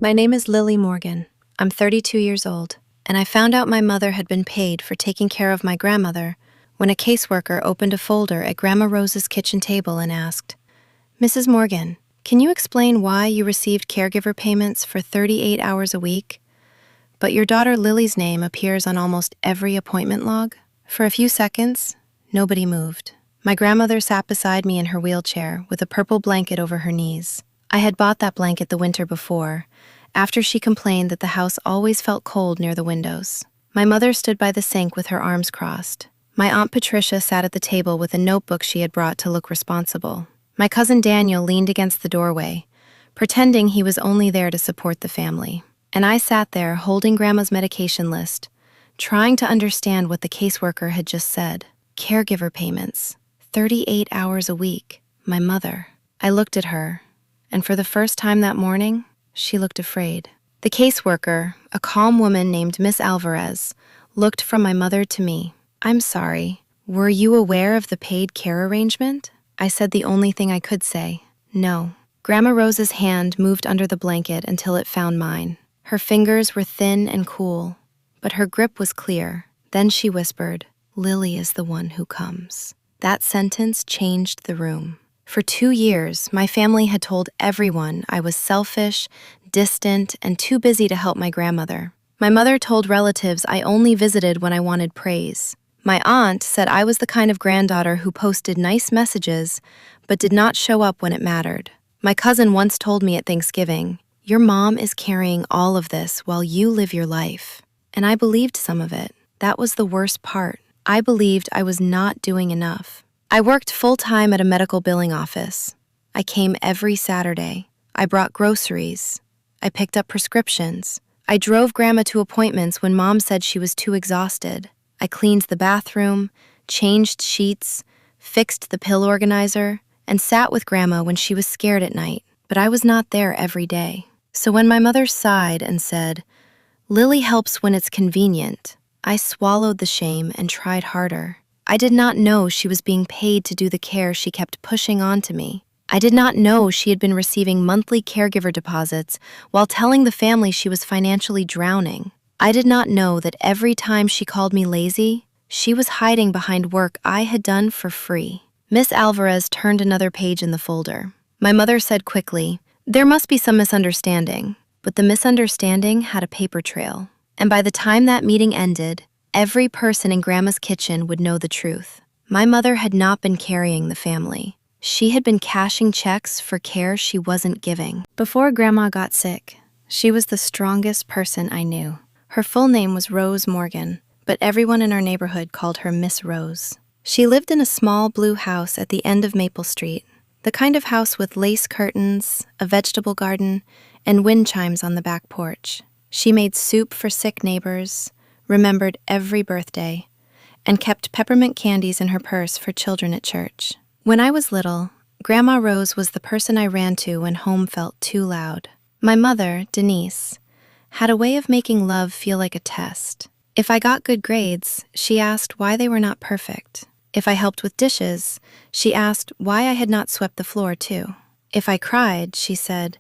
My name is Lily Morgan. I'm 32 years old, and I found out my mother had been paid for taking care of my grandmother when a caseworker opened a folder at Grandma Rose's kitchen table and asked, "Mrs. Morgan, can you explain why you received caregiver payments for 38 hours a week, but your daughter Lily's name appears on almost every appointment log?" For a few seconds, nobody moved. My grandmother sat beside me in her wheelchair with a purple blanket over her knees. I had bought that blanket the winter before, after she complained that the house always felt cold near the windows. My mother stood by the sink with her arms crossed. My Aunt Patricia sat at the table with a notebook she had brought to look responsible. My cousin Daniel leaned against the doorway, pretending he was only there to support the family. And I sat there holding Grandma's medication list, trying to understand what the caseworker had just said. Caregiver payments, 38 hours a week. My mother. I looked at her, and for the first time that morning, she looked afraid. The caseworker, a calm woman named Miss Alvarez, looked from my mother to me. "I'm sorry. Were you aware of the paid care arrangement?" I said the only thing I could say. "No." Grandma Rose's hand moved under the blanket until it found mine. Her fingers were thin and cool, but her grip was clear. Then she whispered, "Lily is the one who comes." That sentence changed the room. For 2 years, my family had told everyone I was selfish, distant, and too busy to help my grandmother. My mother told relatives I only visited when I wanted praise. My aunt said I was the kind of granddaughter who posted nice messages, but did not show up when it mattered. My cousin once told me at Thanksgiving, "Your mom is carrying all of this while you live your life." And I believed some of it. That was the worst part. I believed I was not doing enough. I worked full-time at a medical billing office. I came every Saturday. I brought groceries. I picked up prescriptions. I drove Grandma to appointments when Mom said she was too exhausted. I cleaned the bathroom, changed sheets, fixed the pill organizer, and sat with Grandma when she was scared at night. But I was not there every day. So when my mother sighed and said, "Lily helps when it's convenient," I swallowed the shame and tried harder. I did not know she was being paid to do the care she kept pushing onto me. I did not know she had been receiving monthly caregiver deposits while telling the family she was financially drowning. I did not know that every time she called me lazy, she was hiding behind work I had done for free. Miss Alvarez turned another page in the folder. My mother said quickly, "There must be some misunderstanding." But the misunderstanding had a paper trail. And by the time that meeting ended, every person in Grandma's kitchen would know the truth. My mother had not been carrying the family. She had been cashing checks for care she wasn't giving. Before Grandma got sick, she was the strongest person I knew. Her full name was Rose Morgan, but everyone in our neighborhood called her Miss Rose. She lived in a small blue house at the end of Maple Street, the kind of house with lace curtains, a vegetable garden, and wind chimes on the back porch. She made soup for sick neighbors, remembered every birthday, and kept peppermint candies in her purse for children at church. When I was little, Grandma Rose was the person I ran to when home felt too loud. My mother, Denise, had a way of making love feel like a test. If I got good grades, she asked why they were not perfect. If I helped with dishes, she asked why I had not swept the floor too. If I cried, she said,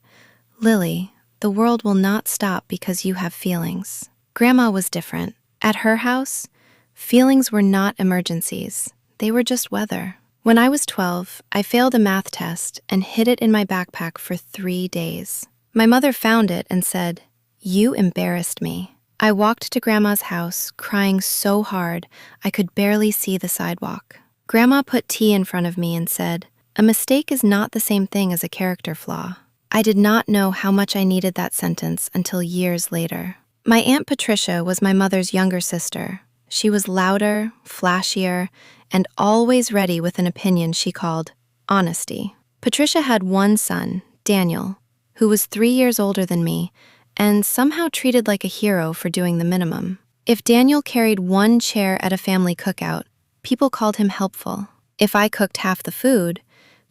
"Lily, the world will not stop because you have feelings." Grandma was different. At her house, feelings were not emergencies. They were just weather. When I was 12, I failed a math test and hid it in my backpack for 3 days. My mother found it and said, "You embarrassed me." I walked to Grandma's house, crying so hard I could barely see the sidewalk. Grandma put tea in front of me and said, "A mistake is not the same thing as a character flaw." I did not know how much I needed that sentence until years later. My Aunt Patricia was my mother's younger sister. She was louder, flashier, and always ready with an opinion she called honesty. Patricia had one son, Daniel, who was 3 years older than me and somehow treated like a hero for doing the minimum. If Daniel carried one chair at a family cookout, people called him helpful. If I cooked half the food,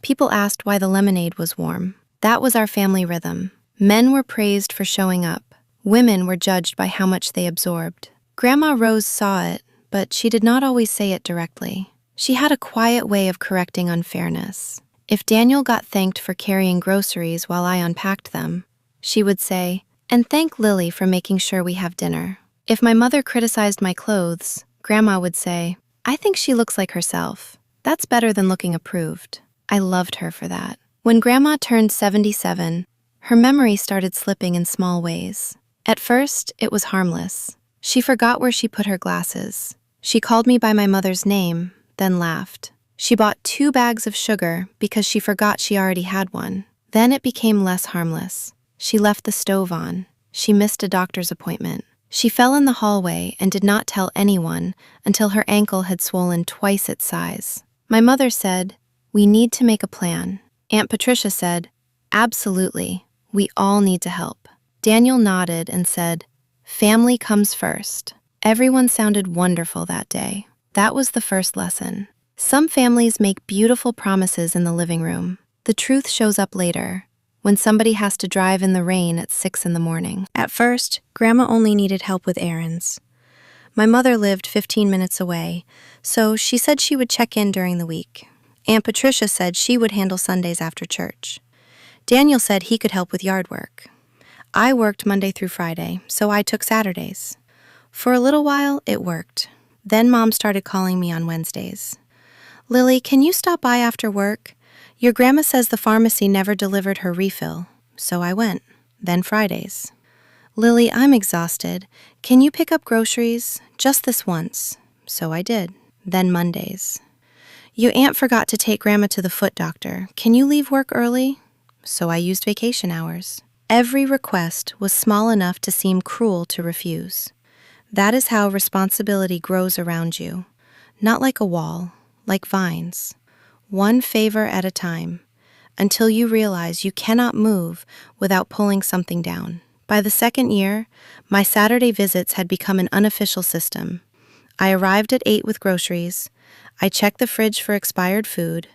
people asked why the lemonade was warm. That was our family rhythm. Men were praised for showing up. Women were judged by how much they absorbed. Grandma Rose saw it, but she did not always say it directly. She had a quiet way of correcting unfairness. If Daniel got thanked for carrying groceries while I unpacked them, she would say, And thank Lily for making sure we have dinner. If my mother criticized my clothes, Grandma would say, I think she looks like herself. That's better than looking approved. I loved her for that. When Grandma turned 77, her memory started slipping in small ways. At first, it was harmless. She forgot where she put her glasses. She called me by my mother's name, then laughed. She bought 2 bags of sugar because she forgot she already had one. Then it became less harmless. She left the stove on. She missed a doctor's appointment. She fell in the hallway and did not tell anyone until her ankle had swollen twice its size. My mother said, "We need to make a plan." Aunt Patricia said, "Absolutely. We all need to help." Daniel nodded and said, "Family comes first." Everyone sounded wonderful that day. That was the first lesson. Some families make beautiful promises in the living room. The truth shows up later, when somebody has to drive in the rain at 6 in the morning. At first, Grandma only needed help with errands. My mother lived 15 minutes away, so she said she would check in during the week. Aunt Patricia said she would handle Sundays after church. Daniel said he could help with yard work. I worked Monday through Friday, so I took Saturdays. For a little while, it worked. Then Mom started calling me on Wednesdays. "Lily, can you stop by after work? Your grandma says the pharmacy never delivered her refill." So I went. Then Fridays. "Lily, I'm exhausted. Can you pick up groceries? Just this once." So I did. Then Mondays. "Your aunt forgot to take Grandma to the foot doctor. Can you leave work early?" So I used vacation hours. Every request was small enough to seem cruel to refuse. That is how responsibility grows around you. Not like a wall, like vines. One favor at a time, until you realize you cannot move without pulling something down. By the second year, my Saturday visits had become an unofficial system. I arrived at 8 with groceries. I checked the fridge for expired food.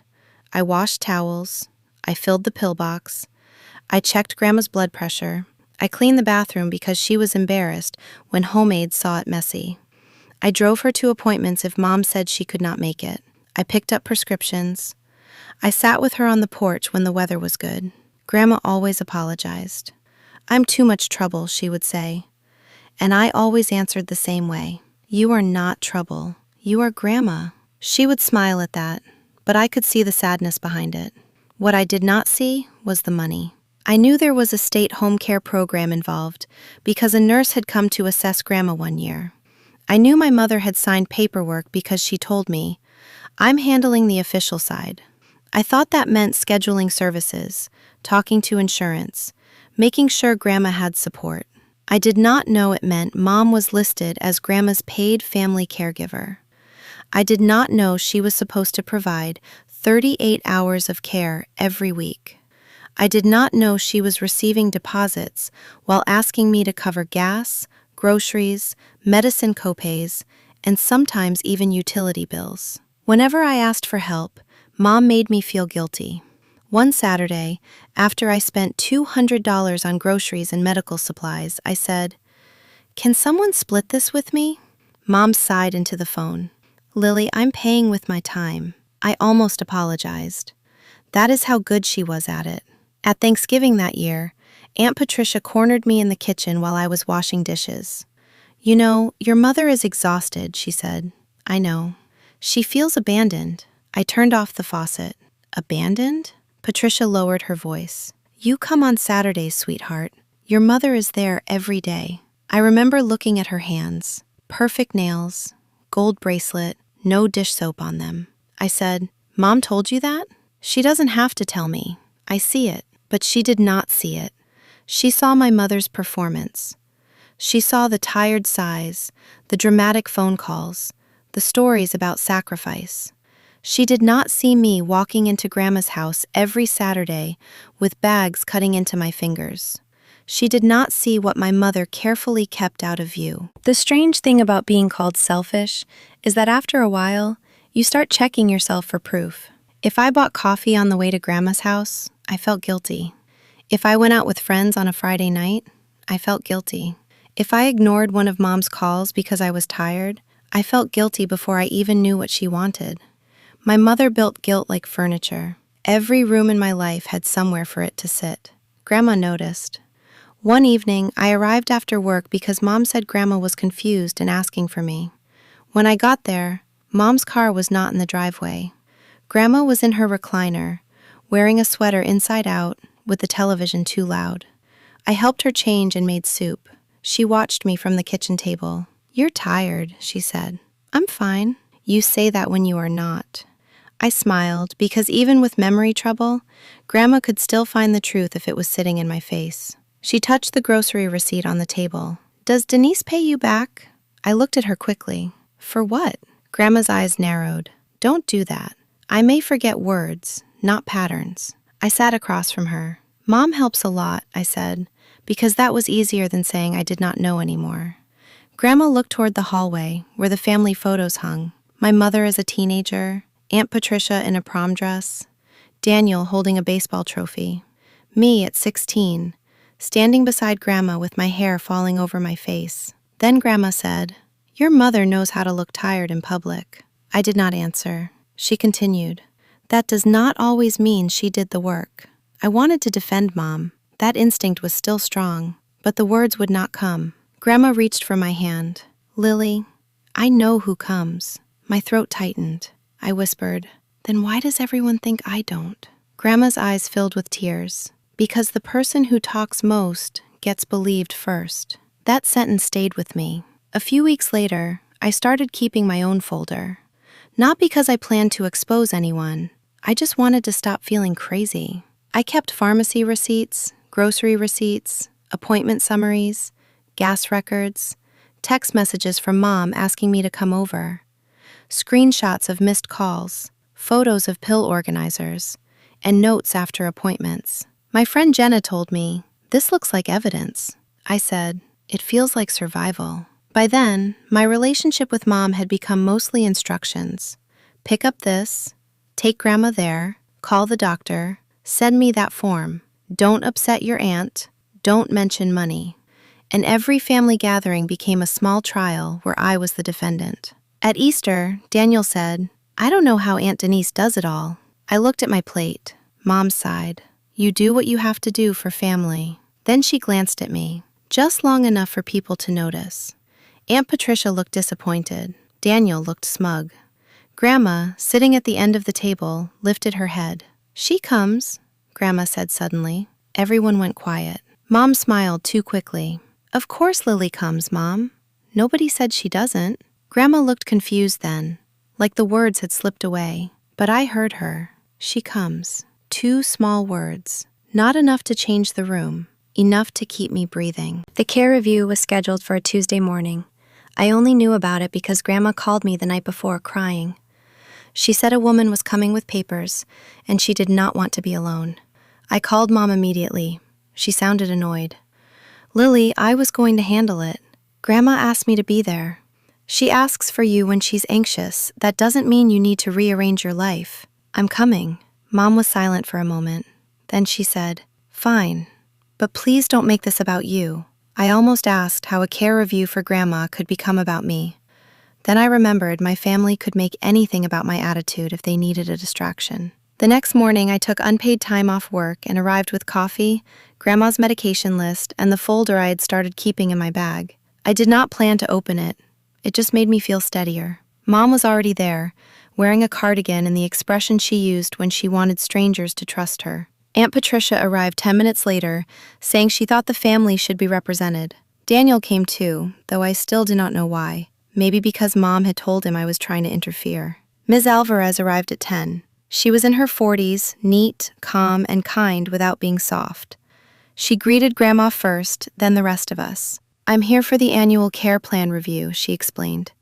I washed towels. I filled the pill box. I checked Grandma's blood pressure. I cleaned the bathroom because she was embarrassed when homemaids saw it messy. I drove her to appointments if Mom said she could not make it. I picked up prescriptions. I sat with her on the porch when the weather was good. Grandma always apologized. "I'm too much trouble," she would say. And I always answered the same way. "You are not trouble. You are Grandma." She would smile at that, but I could see the sadness behind it. What I did not see was the money. I knew there was a state home care program involved because a nurse had come to assess Grandma one year. I knew my mother had signed paperwork because she told me, "I'm handling the official side." I thought that meant scheduling services, talking to insurance, making sure Grandma had support. I did not know it meant Mom was listed as Grandma's paid family caregiver. I did not know she was supposed to provide 38 hours of care every week. I did not know she was receiving deposits while asking me to cover gas, groceries, medicine copays, and sometimes even utility bills. Whenever I asked for help, Mom made me feel guilty. One Saturday, after I spent $200 on groceries and medical supplies, I said, "Can someone split this with me?" Mom sighed into the phone. "Lily, I'm paying with my time." I almost apologized. That is how good she was at it. At Thanksgiving that year, Aunt Patricia cornered me in the kitchen while I was washing dishes. "You know, your mother is exhausted," she said. "I know. She feels abandoned." I turned off the faucet. "Abandoned?" Patricia lowered her voice. "You come on Saturdays, sweetheart. Your mother is there every day." I remember looking at her hands. Perfect nails, gold bracelet, no dish soap on them. I said, "Mom told you that?" "She doesn't have to tell me. I see it." But she did not see it. She saw my mother's performance. She saw the tired sighs, the dramatic phone calls, the stories about sacrifice. She did not see me walking into Grandma's house every Saturday with bags cutting into my fingers. She did not see what my mother carefully kept out of view. The strange thing about being called selfish is that after a while, you start checking yourself for proof. If I bought coffee on the way to Grandma's house, I felt guilty. If I went out with friends on a Friday night, I felt guilty. If I ignored one of Mom's calls because I was tired, I felt guilty before I even knew what she wanted. My mother built guilt like furniture. Every room in my life had somewhere for it to sit. Grandma noticed. One evening, I arrived after work because Mom said Grandma was confused and asking for me. When I got there, Mom's car was not in the driveway. Grandma was in her recliner, wearing a sweater inside out with the television too loud. I helped her change and made soup. She watched me from the kitchen table. "You're tired," she said. "I'm fine." "You say that when you are not." I smiled because even with memory trouble, Grandma could still find the truth if it was sitting in my face. She touched the grocery receipt on the table. "Does Denise pay you back?" I looked at her quickly. "For what?" Grandma's eyes narrowed. "Don't do that. I may forget words, not patterns." I sat across from her. "Mom helps a lot," I said, because that was easier than saying I did not know anymore. Grandma looked toward the hallway, where the family photos hung. My mother as a teenager, Aunt Patricia in a prom dress, Daniel holding a baseball trophy, me at 16, standing beside Grandma with my hair falling over my face. Then Grandma said, "Your mother knows how to look tired in public." I did not answer. She continued, "That does not always mean she did the work." I wanted to defend Mom. That instinct was still strong, but the words would not come. Grandma reached for my hand. "Lily, I know who comes." My throat tightened. I whispered, "Then why does everyone think I don't?" Grandma's eyes filled with tears. "Because the person who talks most gets believed first." That sentence stayed with me. A few weeks later, I started keeping my own folder. Not because I planned to expose anyone. I just wanted to stop feeling crazy. I kept pharmacy receipts, grocery receipts, appointment summaries, gas records, text messages from Mom asking me to come over, screenshots of missed calls, photos of pill organizers, and notes after appointments. My friend Jenna told me, "This looks like evidence." I said, "It feels like survival." By then, my relationship with Mom had become mostly instructions. Pick up this, take Grandma there, call the doctor, send me that form, don't upset your aunt, don't mention money. And every family gathering became a small trial where I was the defendant. At Easter, Daniel said, "I don't know how Aunt Denise does it all." I looked at my plate. Mom sighed. "You do what you have to do for family." Then she glanced at me, just long enough for people to notice. Aunt Patricia looked disappointed. Daniel looked smug. Grandma, sitting at the end of the table, lifted her head. "She comes," Grandma said suddenly. Everyone went quiet. Mom smiled too quickly. "Of course Lily comes, Mom. Nobody said she doesn't." Grandma looked confused then, like the words had slipped away. But I heard her. "She comes." 2 small words. Not enough to change the room. Enough to keep me breathing. The care review was scheduled for a Tuesday morning. I only knew about it because Grandma called me the night before crying. She said a woman was coming with papers, and she did not want to be alone. I called Mom immediately. She sounded annoyed. "Lily, I was going to handle it. Grandma asked me to be there." "She asks for you when she's anxious. That doesn't mean you need to rearrange your life." "I'm coming." Mom was silent for a moment. Then she said, "Fine, but please don't make this about you." I almost asked how a care review for Grandma could become about me. Then I remembered my family could make anything about my attitude if they needed a distraction. The next morning, I took unpaid time off work and arrived with coffee, Grandma's medication list, and the folder I had started keeping in my bag. I did not plan to open it. It just made me feel steadier. Mom was already there, wearing a cardigan and the expression she used when she wanted strangers to trust her. Aunt Patricia arrived 10 minutes later, saying she thought the family should be represented. Daniel came too, though I still did not know why. Maybe because Mom had told him I was trying to interfere. Ms. Alvarez arrived at 10. She was in her 40s, neat, calm, and kind without being soft. She greeted Grandma first, then the rest of us. "I'm here for the annual care plan review," she explained.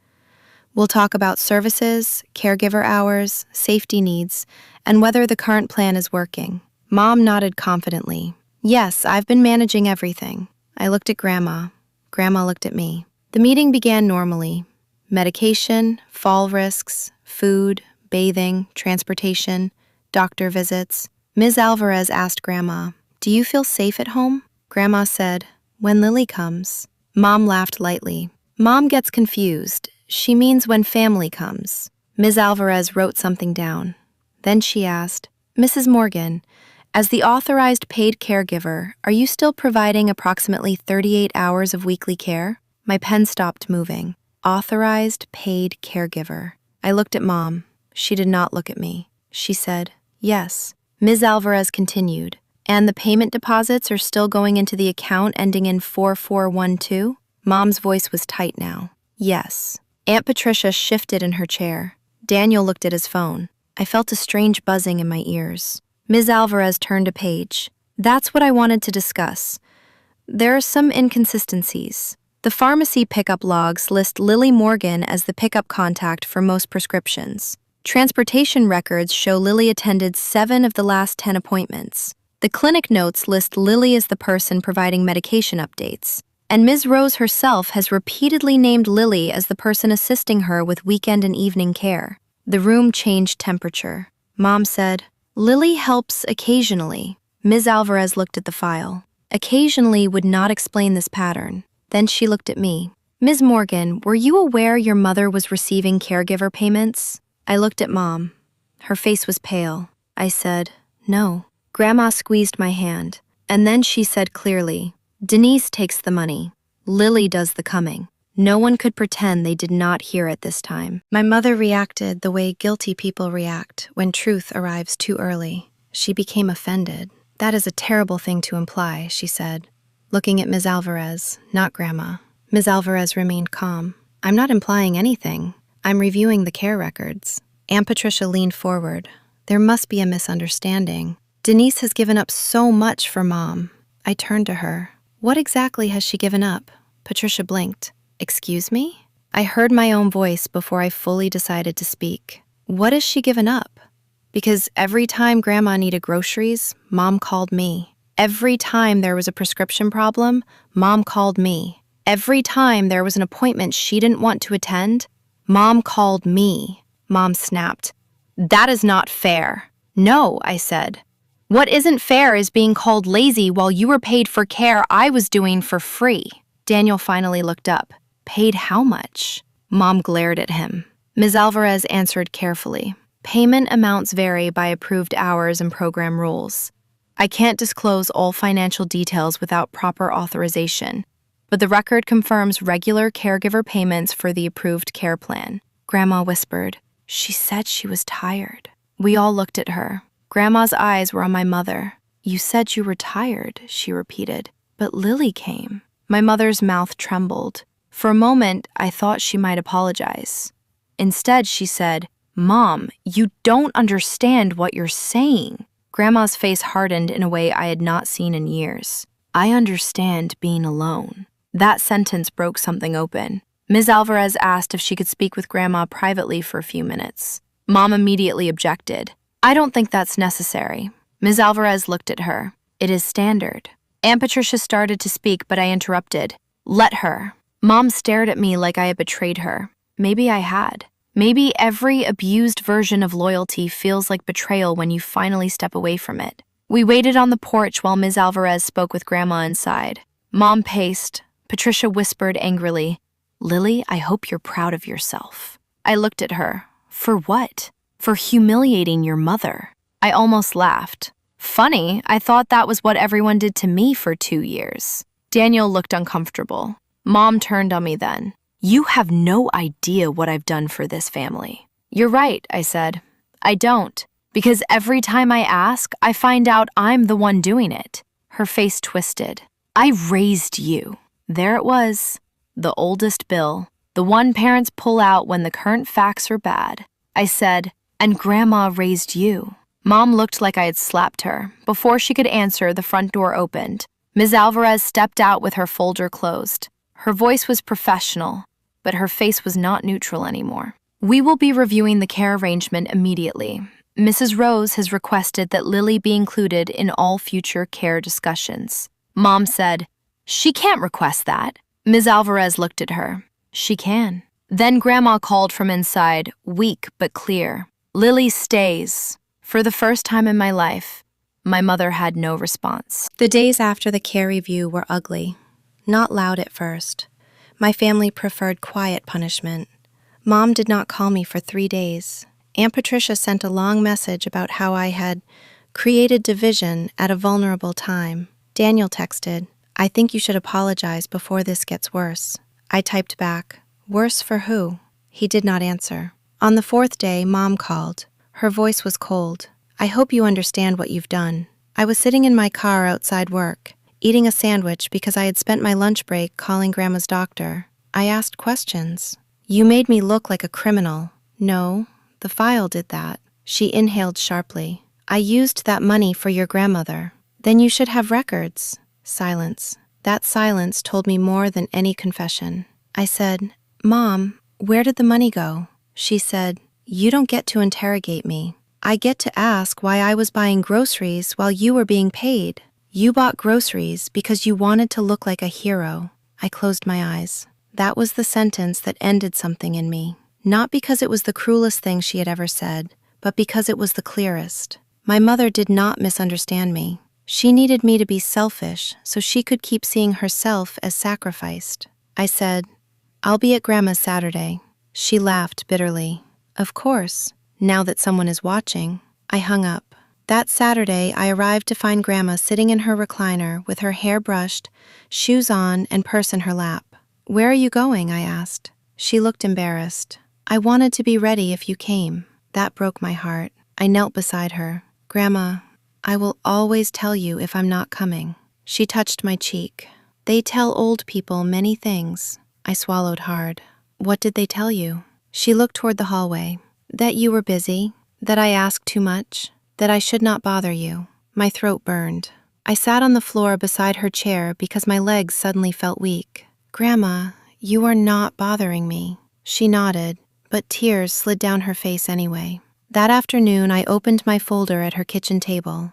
"We'll talk about services, caregiver hours, safety needs, and whether the current plan is working." Mom nodded confidently. "Yes, I've been managing everything." I looked at Grandma. Grandma looked at me. The meeting began normally. Medication, fall risks, food, bathing, transportation, doctor visits. Ms. Alvarez asked Grandma, "Do you feel safe at home?" Grandma said, "When Lily comes." Mom laughed lightly. Mom gets confused. She means when family comes. Ms. Alvarez wrote something down. Then she asked, "Mrs. Morgan, As the authorized paid caregiver, are you still providing approximately 38 hours of weekly care? My pen stopped moving. Authorized paid caregiver. I looked at Mom. She did not look at me. She said, "Yes." Ms. Alvarez continued, "And the payment deposits are still going into the account ending in 4412? Mom's voice was tight now. "Yes." Aunt Patricia shifted in her chair. Daniel looked at his phone. I felt a strange buzzing in my ears. Ms. Alvarez turned a page. "That's what I wanted to discuss. There are some inconsistencies. The pharmacy pickup logs list Lily Morgan as the pickup contact for most prescriptions. Transportation records show Lily attended 7 of the last 10 appointments. The clinic notes list Lily as the person providing medication updates. And Ms. Rose herself has repeatedly named Lily as the person assisting her with weekend and evening care." The room changed temperature. Mom said, "Lily helps occasionally." Ms. Alvarez looked at the file. Occasionally would not explain this pattern. Then she looked at me. "Ms. Morgan, were you aware your mother was receiving caregiver payments?" I looked at Mom. Her face was pale. I said, "No." Grandma squeezed my hand, and then she said clearly, "Denise takes the money. Lily does the coming." No one could pretend they did not hear it this time. My mother reacted the way guilty people react when truth arrives too early. She became offended. "That is a terrible thing to imply," she said, looking at Ms. Alvarez, not Grandma. Ms. Alvarez remained calm. "I'm not implying anything. I'm reviewing the care records." Aunt Patricia leaned forward. "There must be a misunderstanding. Denise has given up so much for Mom." I turned to her. "What exactly has she given up?" Patricia blinked. "Excuse me?" I heard my own voice before I fully decided to speak. "What has she given up?" Because every time Grandma needed groceries, Mom called me. Every time there was a prescription problem, Mom called me. Every time there was an appointment she didn't want to attend, Mom called me. Mom snapped. "That is not fair." "No," I said. "What isn't fair is being called lazy while you were paid for care I was doing for free." Daniel finally looked up. "Paid how much?" Mom glared at him. Ms. Alvarez answered carefully. "Payment amounts vary by approved hours and program rules. I can't disclose all financial details without proper authorization, but the record confirms regular caregiver payments for the approved care plan." Grandma whispered, "She said she was tired." We all looked at her. Grandma's eyes were on my mother. "You said you were tired," she repeated. "But Lily came." My mother's mouth trembled. For a moment, I thought she might apologize. Instead, she said, "Mom, you don't understand what you're saying." Grandma's face hardened in a way I had not seen in years. "I understand being alone." That sentence broke something open. Ms. Alvarez asked if she could speak with Grandma privately for a few minutes. Mom immediately objected. "I don't think that's necessary." Ms. Alvarez looked at her. "It is standard." Aunt Patricia started to speak, but I interrupted. "Let her." Mom stared at me like I had betrayed her. Maybe I had. Maybe every abused version of loyalty feels like betrayal when you finally step away from it. We waited on the porch while Ms. Alvarez spoke with Grandma inside. Mom paced. Patricia whispered angrily, "Lily, I hope you're proud of yourself." I looked at her. For what? For humiliating your mother. I almost laughed. Funny, I thought that was what everyone did to me for 2 years. Daniel looked uncomfortable. Mom turned on me then. "You have no idea what I've done for this family." "You're right," I said. "I don't. Because every time I ask, I find out I'm the one doing it." Her face twisted. "I raised you." There it was. The oldest bill. The one parents pull out when the current facts are bad. I said, "And Grandma raised you." Mom looked like I had slapped her. Before she could answer, the front door opened. Ms. Alvarez stepped out with her folder closed. Her voice was professional, but her face was not neutral anymore. "We will be reviewing the care arrangement immediately. Mrs. Rose has requested that Lily be included in all future care discussions." Mom said, "She can't request that." Ms. Alvarez looked at her. "She can." Then Grandma called from inside, weak but clear. "Lily stays." For the first time in my life, my mother had no response. The days after the care review were ugly. Not loud at first. My family preferred quiet punishment. Mom did not call me for 3 days. Aunt Patricia sent a long message about how I had created division at a vulnerable time. Daniel texted, "I think you should apologize before this gets worse." I typed back, "Worse for who?" He did not answer. On the fourth day, Mom called. Her voice was cold. "I hope you understand what you've done." I was sitting in my car outside work, eating a sandwich because I had spent my lunch break calling Grandma's doctor. I asked questions. "You made me look like a criminal." "No, the file did that." She inhaled sharply. "I used that money for your grandmother." "Then you should have records." Silence. That silence told me more than any confession. I said, "Mom, where did the money go?" She said, "You don't get to interrogate me. I get to ask why I was buying groceries while you were being paid. You bought groceries because you wanted to look like a hero." I closed my eyes. That was the sentence that ended something in me. Not because it was the cruelest thing she had ever said, but because it was the clearest. My mother did not misunderstand me. She needed me to be selfish so she could keep seeing herself as sacrificed. I said, "I'll be at Grandma's Saturday." She laughed bitterly. "Of course, now that someone is watching." I hung up. That Saturday, I arrived to find Grandma sitting in her recliner with her hair brushed, shoes on, and purse in her lap. "Where are you going?" I asked. She looked embarrassed. "I wanted to be ready if you came." That broke my heart. I knelt beside her. "Grandma, I will always tell you if I'm not coming." She touched my cheek. "They tell old people many things." I swallowed hard. "What did they tell you?" She looked toward the hallway. "That you were busy, that I asked too much, that I should not bother you." My throat burned. I sat on the floor beside her chair because my legs suddenly felt weak. "Grandma, you are not bothering me." She nodded, but tears slid down her face anyway. That afternoon, I opened my folder at her kitchen table.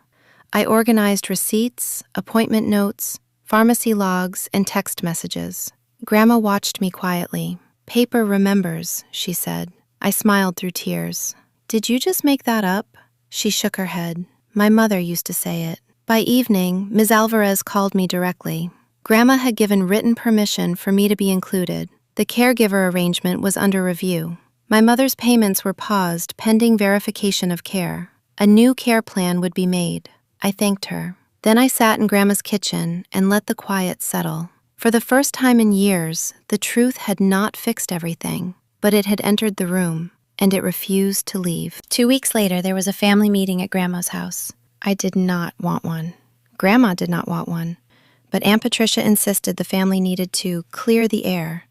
I organized receipts, appointment notes, pharmacy logs, and text messages. Grandma watched me quietly. "Paper remembers," she said. I smiled through tears. "Did you just make that up?" She shook her head. "My mother used to say it." By evening, Ms. Alvarez called me directly. Grandma had given written permission for me to be included. The caregiver arrangement was under review. My mother's payments were paused pending verification of care. A new care plan would be made. I thanked her. Then I sat in Grandma's kitchen and let the quiet settle. For the first time in years, the truth had not fixed everything, but it had entered the room, and it refused to leave. 2 weeks later, there was a family meeting at Grandma's house. I did not want one. Grandma did not want one, but Aunt Patricia insisted the family needed to clear the air,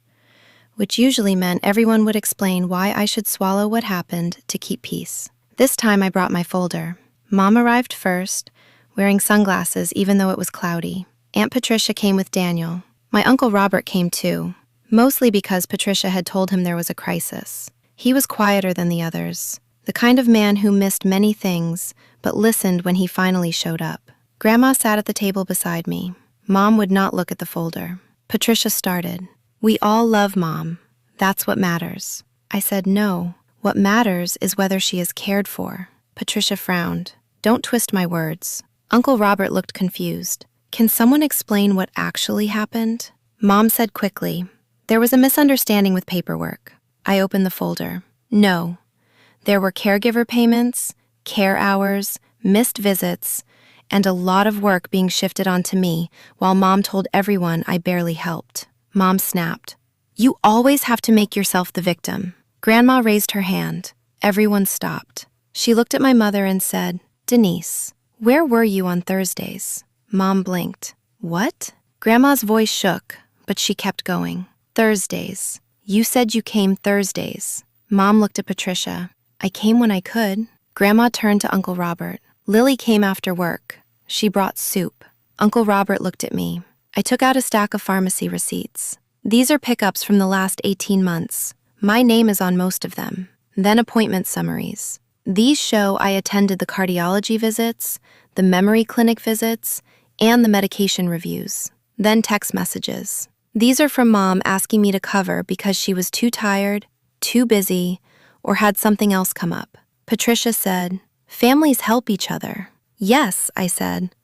which usually meant everyone would explain why I should swallow what happened to keep peace. This time I brought my folder. Mom arrived first, wearing sunglasses even though it was cloudy. Aunt Patricia came with Daniel. My Uncle Robert came too, mostly because Patricia had told him there was a crisis. He was quieter than the others, the kind of man who missed many things but listened when he finally showed up. Grandma sat at the table beside me. Mom would not look at the folder. Patricia started. "We all love Mom. That's what matters." I said, "No. What matters is whether she is cared for." Patricia frowned. "Don't twist my words." Uncle Robert looked confused. "Can someone explain what actually happened?" Mom said quickly, "There was a misunderstanding with paperwork." I opened the folder. "No. There were caregiver payments, care hours, missed visits, and a lot of work being shifted onto me while Mom told everyone I barely helped." Mom snapped. "You always have to make yourself the victim." Grandma raised her hand. Everyone stopped. She looked at my mother and said, "Denise, where were you on Thursdays?" Mom blinked. "What?" Grandma's voice shook, but she kept going. "Thursdays. You said you came Thursdays." Mom looked at Patricia. "I came when I could." Grandma turned to Uncle Robert. "Lily came after work. She brought soup." Uncle Robert looked at me. I took out a stack of pharmacy receipts. "These are pickups from the last 18 months. My name is on most of them." Then appointment summaries. These show I attended the cardiology visits, the memory clinic visits, and the medication reviews. Then text messages. These are from Mom asking me to cover because she was too tired, too busy, or had something else come up. Patricia said, "Families help each other." "Yes," I said,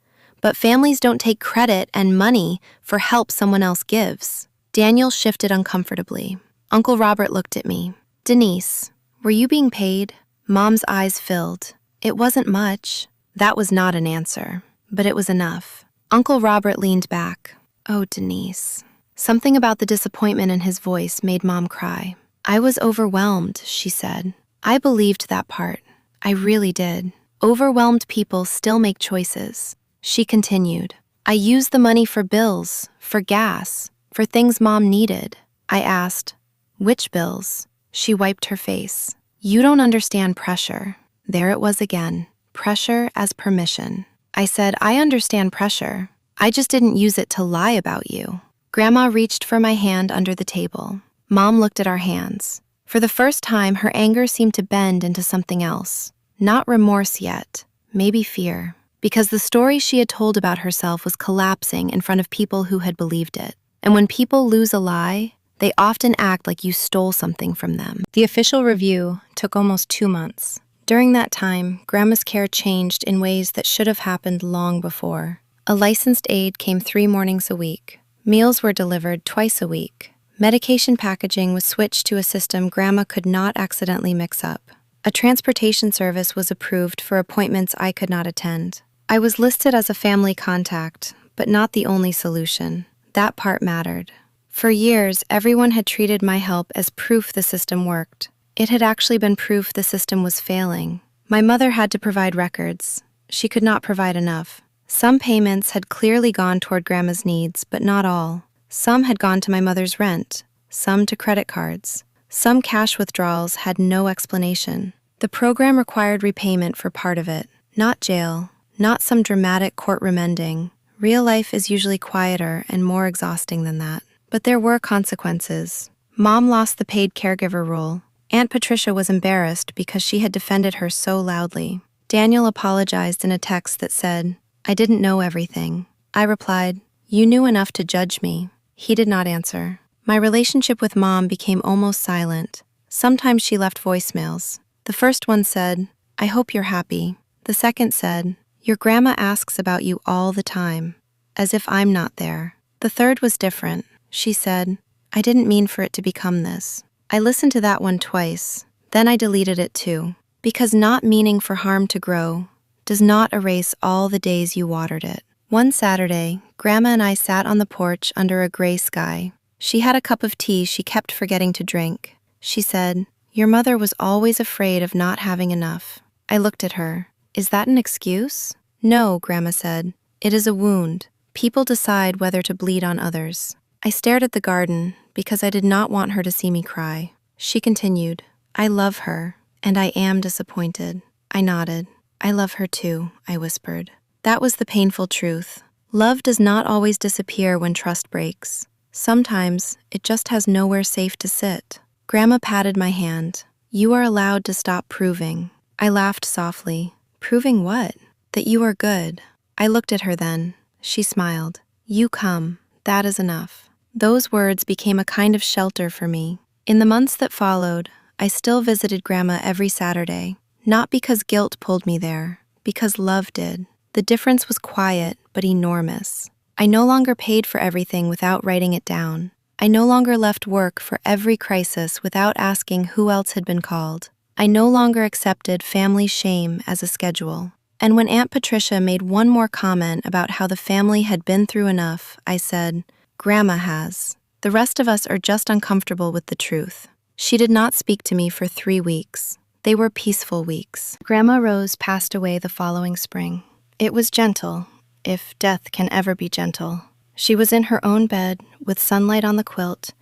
"but families don't take credit and money for help someone else gives." Daniel shifted uncomfortably. Uncle Robert looked at me. "Denise, were you being paid?" Mom's eyes filled. "It wasn't much." That was not an answer, but it was enough. Uncle Robert leaned back. Oh, Denise. Something about the disappointment in his voice made Mom cry. I was overwhelmed, she said. I believed that part. I really did. Overwhelmed people still make choices. She continued. I used the money for bills, for gas, for things Mom needed. I asked, which bills? She wiped her face. You don't understand pressure. There it was again. Pressure as permission. I said, I understand pressure. I just didn't use it to lie about you. Grandma reached for my hand under the table. Mom looked at our hands. For the first time, her anger seemed to bend into something else. Not remorse yet, maybe fear. Because the story she had told about herself was collapsing in front of people who had believed it. And when people lose a lie, they often act like you stole something from them. The official review took almost 2 months. During that time, Grandma's care changed in ways that should have happened long before. A licensed aide came 3 mornings a week. Meals were delivered twice a week. Medication packaging was switched to a system Grandma could not accidentally mix up. A transportation service was approved for appointments I could not attend. I was listed as a family contact, but not the only solution. That part mattered. For years, everyone had treated my help as proof the system worked. It had actually been proof the system was failing. My mother had to provide records. She could not provide enough. Some payments had clearly gone toward Grandma's needs, but not all. Some had gone to my mother's rent, some to credit cards. Some cash withdrawals had no explanation. The program required repayment for part of it, not jail, not some dramatic courtroom ending. Real life is usually quieter and more exhausting than that. But there were consequences. Mom lost the paid caregiver role. Aunt Patricia was embarrassed because she had defended her so loudly. Daniel apologized in a text that said, I didn't know everything. I replied, you knew enough to judge me. He did not answer. My relationship with Mom became almost silent. Sometimes she left voicemails. The first one said, I hope you're happy. The second said, your grandma asks about you all the time, as if I'm not there. The third was different. She said, I didn't mean for it to become this. I listened to that one twice, then I deleted it too. Because not meaning for harm to grow does not erase all the days you watered it. One Saturday, Grandma and I sat on the porch under a gray sky. She had a cup of tea she kept forgetting to drink. She said, your mother was always afraid of not having enough. I looked at her. Is that an excuse? No, Grandma said. It is a wound. People decide whether to bleed on others. I stared at the garden because I did not want her to see me cry. She continued, I love her, and I am disappointed. I nodded. I love her too, I whispered. That was the painful truth. Love does not always disappear when trust breaks. Sometimes it just has nowhere safe to sit. Grandma patted my hand. You are allowed to stop proving. I laughed softly. Proving what? That you are good. I looked at her then. She smiled. You come. That is enough. Those words became a kind of shelter for me. In the months that followed, I still visited Grandma every Saturday. Not because guilt pulled me there, because love did. The difference was quiet, but enormous. I no longer paid for everything without writing it down. I no longer left work for every crisis without asking who else had been called. I no longer accepted family shame as a schedule. And when Aunt Patricia made one more comment about how the family had been through enough, I said, Grandma has. The rest of us are just uncomfortable with the truth. She did not speak to me for 3 weeks. They were peaceful weeks. Grandma Rose passed away the following spring. It was gentle, if death can ever be gentle. She was in her own bed with sunlight on the quilt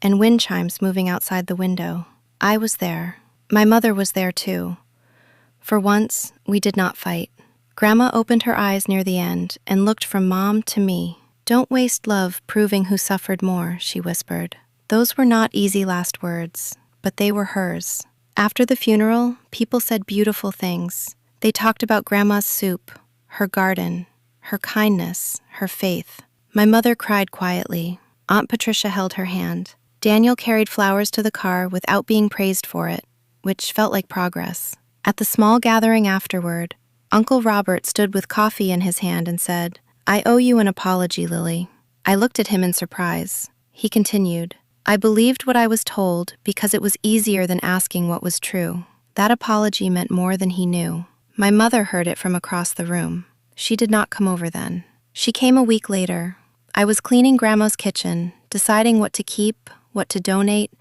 and wind chimes moving outside the window. I was there. My mother was there too. For once, we did not fight. Grandma opened her eyes near the end and looked from Mom to me. Don't waste love proving who suffered more, she whispered. Those were not easy last words, but they were hers. After the funeral, people said beautiful things. They talked about Grandma's soup, her garden, her kindness, her faith. My mother cried quietly. Aunt Patricia held her hand. Daniel carried flowers to the car without being praised for it, which felt like progress. At the small gathering afterward, Uncle Robert stood with coffee in his hand and said, I owe you an apology, Lily. I looked at him in surprise. He continued, I believed what I was told because it was easier than asking what was true. That apology meant more than he knew. My mother heard it from across the room. She did not come over then. She came a week later. I was cleaning Grandma's kitchen, deciding what to keep, what to donate,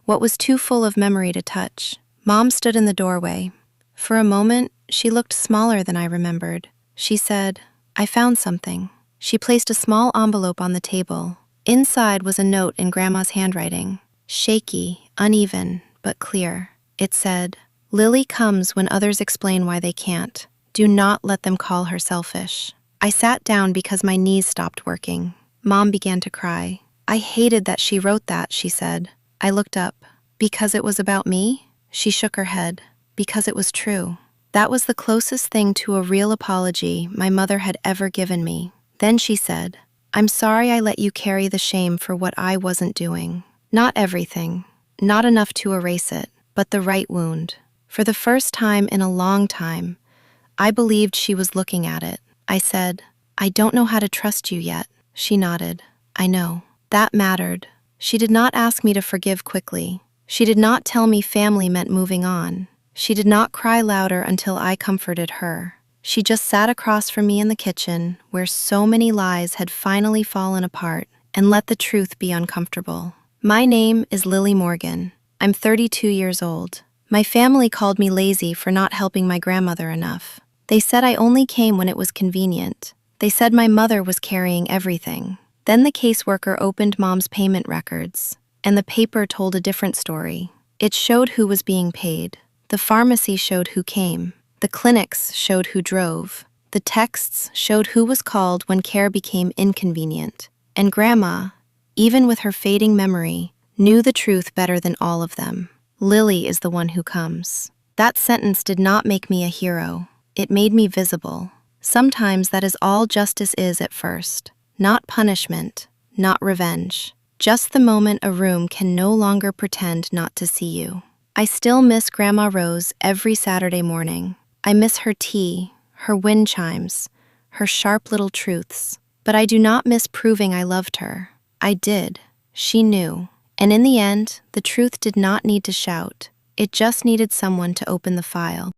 what was too full of memory to touch. Mom stood in the doorway. For a moment, she looked smaller than I remembered. She said, "I found something." She placed a small envelope on the table. Inside was a note in Grandma's handwriting. Shaky, uneven, but clear. It said, "Lily comes when others explain why they can't. Do not let them call her selfish." I sat down because my knees stopped working. Mom began to cry. "I hated that she wrote that," she said. I looked up. "Because it was about me?" She shook her head. "Because it was true." That was the closest thing to a real apology my mother had ever given me. Then she said, "I'm sorry I let you carry the shame for what I wasn't doing. Not everything, not enough to erase it, but the right wound." For the first time in a long time, I believed she was looking at it. I said, "I don't know how to trust you yet." She nodded. "I know." That mattered. She did not ask me to forgive quickly. She did not tell me family meant moving on. She did not cry louder until I comforted her. She just sat across from me in the kitchen, where so many lies had finally fallen apart, and let the truth be uncomfortable. My name is Lily Morgan. I'm 32 years old. My family called me lazy for not helping my grandmother enough. They said I only came when it was convenient. They said my mother was carrying everything. Then the caseworker opened Mom's payment records, and the paper told a different story. It showed who was being paid. The pharmacy showed who came. The clinics showed who drove. The texts showed who was called when care became inconvenient. And Grandma, even with her fading memory, knew the truth better than all of them. Lily is the one who comes. That sentence did not make me a hero. It made me visible. Sometimes that is all justice is at first. Not punishment, not revenge. Just the moment a room can no longer pretend not to see you. I still miss Grandma Rose every Saturday morning. I miss her tea, her wind chimes, her sharp little truths. But I do not miss proving I loved her. I did. She knew. And in the end, the truth did not need to shout. It just needed someone to open the file.